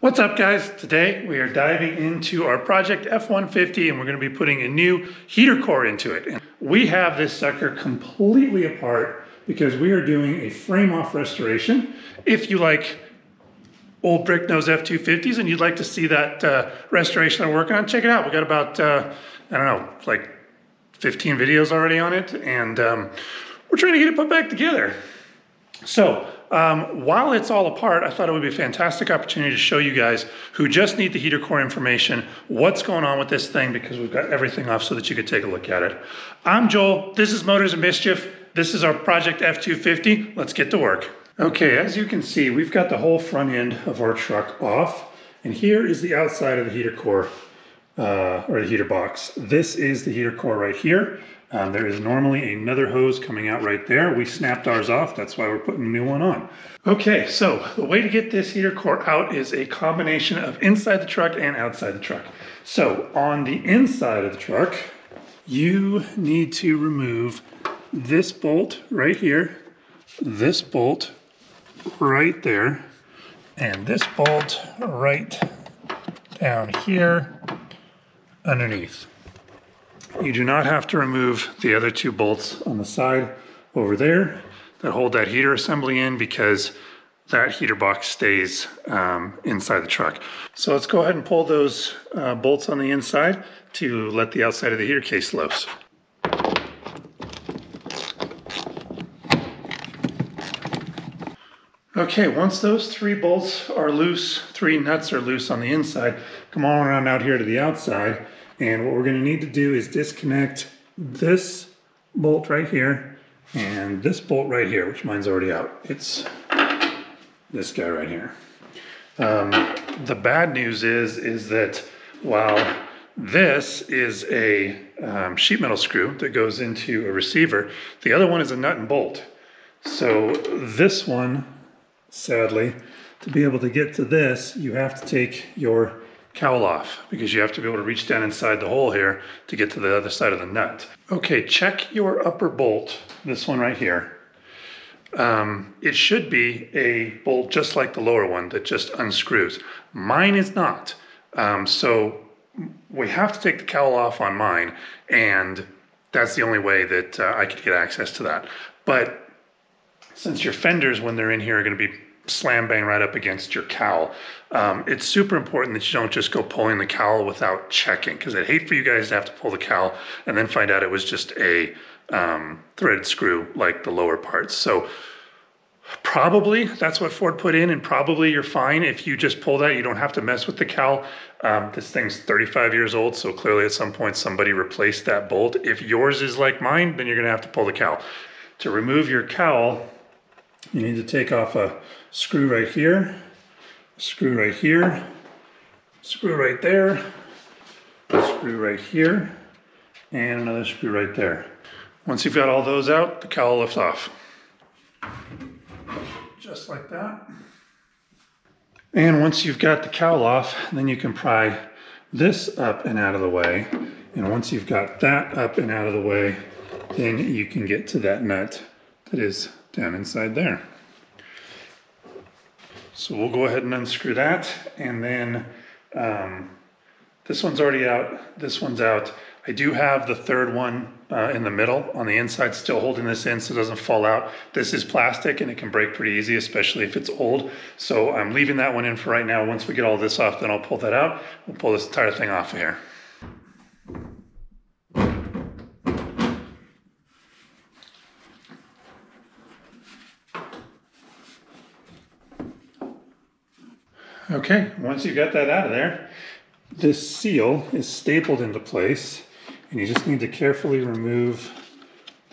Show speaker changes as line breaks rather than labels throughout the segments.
What's up, guys? Today we are diving into our project F150 and we're going to be putting a new heater core into it. And we have this sucker completely apart because we are doing a frame off restoration. If you like old brick nose F250s and you'd like to see that restoration I'm working on, check it out. We got about, I don't know, like 15 videos already on it, and we're trying to get it put back together. So while it's all apart, I thought it would be a fantastic opportunity to show you guys who just need the heater core information, what's going on with this thing, because we've got everything off so that you could take a look at it. I'm Joel, this is Motors and Mischief. This is our project F250. Let's get to work. Okay, as you can see, we've got the whole front end of our truck off, and here is the outside of the heater core, or the heater box. This is the heater core right here. There is normally another hose coming out right there. We snapped ours off, that's why we're putting a new one on. Okay, so the way to get this heater core out is a combination of inside the truck and outside the truck. So on the inside of the truck, you need to remove this bolt right here, this bolt right there, and this bolt right down here underneath. You do not have to remove the other two bolts on the side over there that hold that heater assembly in, because that heater box stays inside the truck. So let's go ahead and pull those bolts on the inside to let the outside of the heater case loose. Okay, once those three bolts are loose, three nuts are loose on the inside, come on around out here to the outside. And what we're going to need to do is disconnect this bolt right here and this bolt right here, which mine's already out. It's this guy right here. The bad news is that while this is a sheet metal screw that goes into a receiver, the other one is a nut and bolt. So this one, sadly, to be able to get to this, you have to take your cowl off, because you have to be able to reach down inside the hole here to get to the other side of the nut. Okay, check your upper bolt, this one right here. It should be a bolt just like the lower one that just unscrews. Mine is not. So we have to take the cowl off on mine, and that's the only way that I could get access to that. But since your fenders, when they're in here, are going to be slam bang right up against your cowl, it's super important that you don't just go pulling the cowl without checking, because I'd hate for you guys to have to pull the cowl and then find out it was just a threaded screw like the lower parts. So probably that's what Ford put in, and probably you're fine if you just pull that. You don't have to mess with the cowl. This thing's 35 years old, so clearly at some point somebody replaced that bolt. If yours is like mine, then you're gonna have to pull the cowl. To remove your cowl, you need to take off a screw right here, screw right here, screw right there, screw right here, and another screw right there. Once you've got all those out, the cowl lifts off. Just like that. And once you've got the cowl off, then you can pry this up and out of the way. And once you've got that up and out of the way, then you can get to that nut that is down inside there. So we'll go ahead and unscrew that, and then this one's already out, this one's out. I do have the third one in the middle on the inside still holding this in so it doesn't fall out. This is plastic and it can break pretty easy, especially if it's old. So I'm leaving that one in for right now. Once we get all this off, then I'll pull that out. We'll pull this entire thing off of here. Okay, once you've got that out of there, this seal is stapled into place, and you just need to carefully remove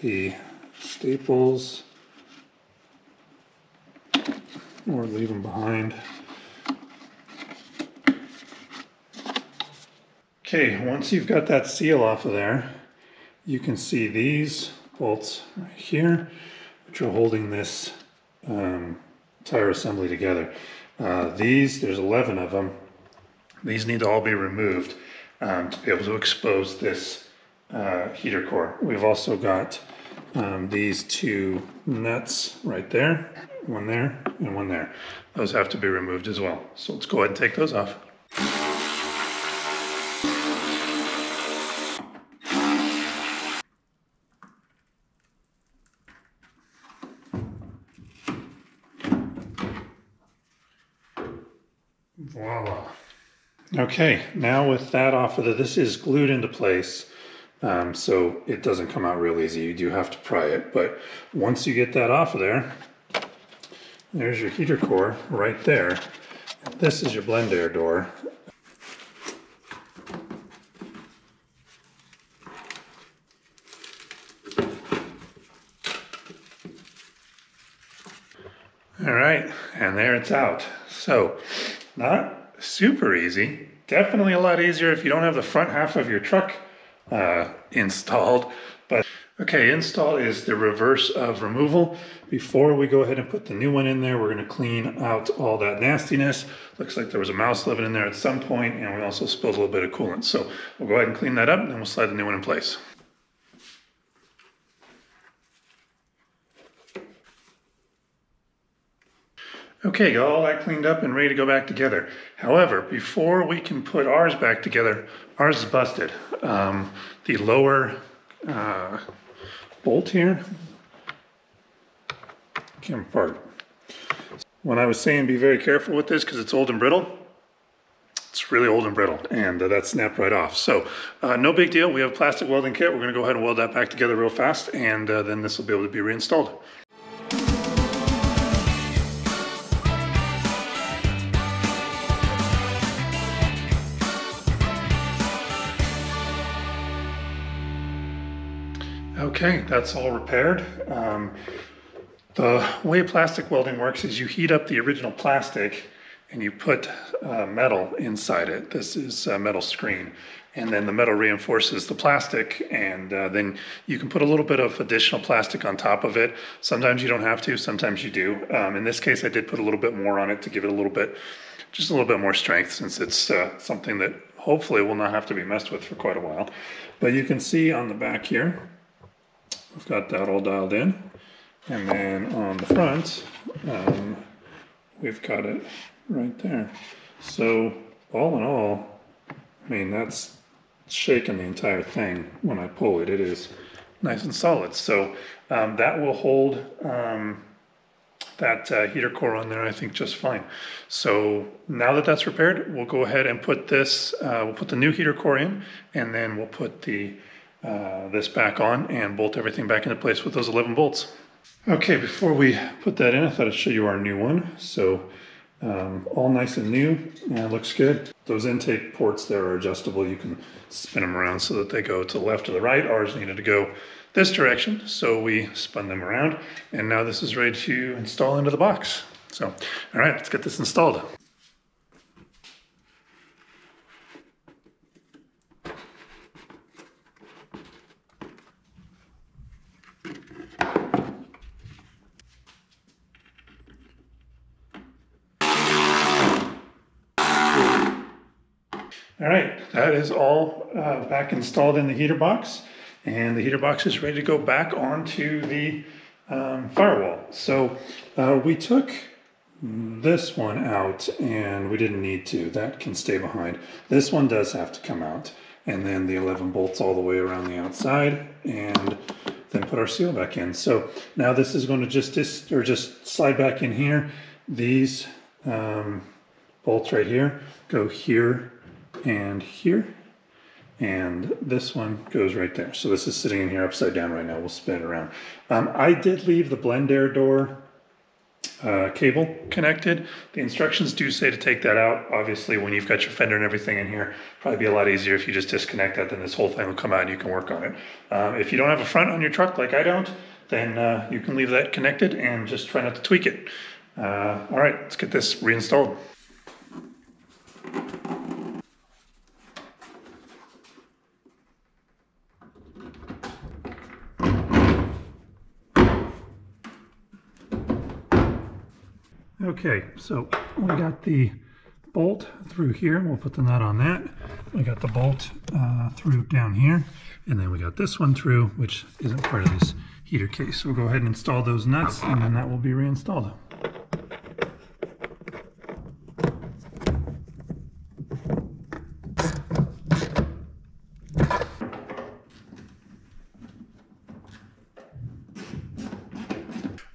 the staples or leave them behind. Okay, once you've got that seal off of there, you can see these bolts right here, which are holding this tire assembly together. There's 11 of them. These need to all be removed to be able to expose this heater core. We've also got these two nuts right there. one there, and one there. Those have to be removed as well. So let's go ahead and take those off. Voila. Okay, now with that off of this is glued into place, so it doesn't come out real easy. You do have to pry it, but once you get that off of there, there's your heater core right there. This is your blend air door. All right, and there it's out. So, not super easy. Definitely a lot easier if you don't have the front half of your truck installed. But okay, install is the reverse of removal. Before we go ahead and put the new one in there, we're going to clean out all that nastiness. Looks like there was a mouse living in there at some point, and we also spilled a little bit of coolant. So we'll go ahead and clean that up, and then we'll slide the new one in place. Okay, got all that cleaned up and ready to go back together. However, before we can put ours back together, ours is busted. The lower bolt here came apart. When I was saying be very careful with this because it's old and brittle, it's really old and brittle, and that snapped right off. So no big deal. We have a plastic welding kit. We're going to go ahead and weld that back together real fast, and then this will be able to be reinstalled. Okay, that's all repaired. The way plastic welding works is you heat up the original plastic and you put metal inside it. This is a metal screen, and then the metal reinforces the plastic, and then you can put a little bit of additional plastic on top of it. Sometimes you don't have to, sometimes you do. In this case, I did put a little bit more on it to give it a little bit, just a little bit more strength, since it's something that hopefully will not have to be messed with for quite a while. But you can see on the back here, we've got that all dialed in, and then on the front, we've got it right there. So all in all, I mean, that's shaking the entire thing. When I pull it, it is nice and solid. So that will hold that heater core on there, I think, just fine. So now that that's repaired, we'll go ahead and put this, we'll put the new heater core in, and then we'll put the this back on and bolt everything back into place with those 11 bolts. Okay, before we put that in, I thought I'd show you our new one. So all nice and new, and it looks good. Those intake ports there are adjustable. You can spin them around so that they go to the left or the right. Ours needed to go this direction, so we spun them around, and now this is ready to install into the box. So, all right, let's get this installed. All right, that is all back installed in the heater box, and the heater box is ready to go back onto the firewall. So we took this one out, and we didn't need to. That can stay behind. This one does have to come out, and then the 11 bolts all the way around the outside, and then put our seal back in. So now this is going to just slide back in here. These bolts right here go here and here, and this one goes right there. So this is sitting in here upside down right now. We'll spin it around. I did leave the blend air door cable connected. The instructions do say to take that out. Obviously, when you've got your fender and everything in here, probably be a lot easier if you just disconnect that, then this whole thing will come out and you can work on it. If you don't have a front on your truck like I don't, then you can leave that connected and just try not to tweak it. All right, let's get this reinstalled. Okay, so we got the bolt through here. We'll put the nut on that. We got the bolt through down here, and then we got this one through, which isn't part of this heater case. So we'll go ahead and install those nuts, and then that will be reinstalled.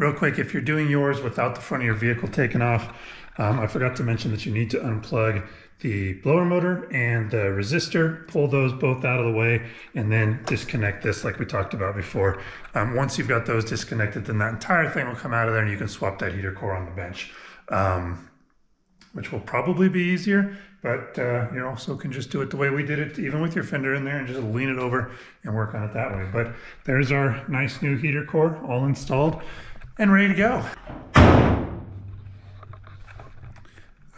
Real quick, if you're doing yours without the front of your vehicle taken off, I forgot to mention that you need to unplug the blower motor and the resistor, pull those both out of the way, and then disconnect this like we talked about before. Once you've got those disconnected, then that entire thing will come out of there and you can swap that heater core on the bench, which will probably be easier, but you also can just do it the way we did it, even with your fender in there, and just lean it over and work on it that way. But there's our nice new heater core all installed and ready to go.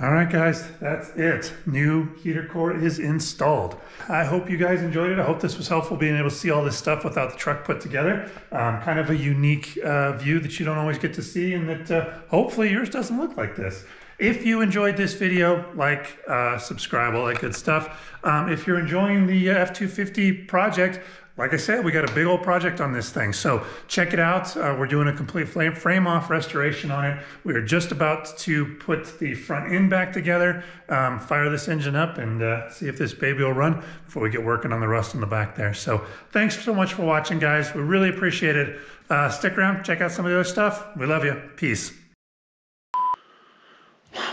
All right, guys, that's it. New heater core is installed. I hope you guys enjoyed it. I hope this was helpful, being able to see all this stuff without the truck put together. Kind of a unique view that you don't always get to see, and that hopefully yours doesn't look like this. If you enjoyed this video, like, subscribe, all that good stuff. If you're enjoying the F250 project, like I said, we got a big old project on this thing, so check it out. We're doing a complete frame-off restoration on it. We're just about to put the front end back together, fire this engine up, and see if this baby will run before we get working on the rust in the back there. So thanks so much for watching, guys. We really appreciate it. Stick around, check out some of the other stuff. We love you. Peace.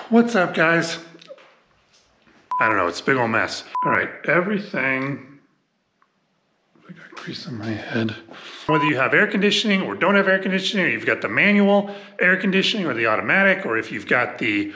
What's up, guys? I don't know, it's a big old mess. All right, everything... I got grease on my head. Whether you have air conditioning or don't have air conditioning, or you've got the manual air conditioning or the automatic, or if you've got the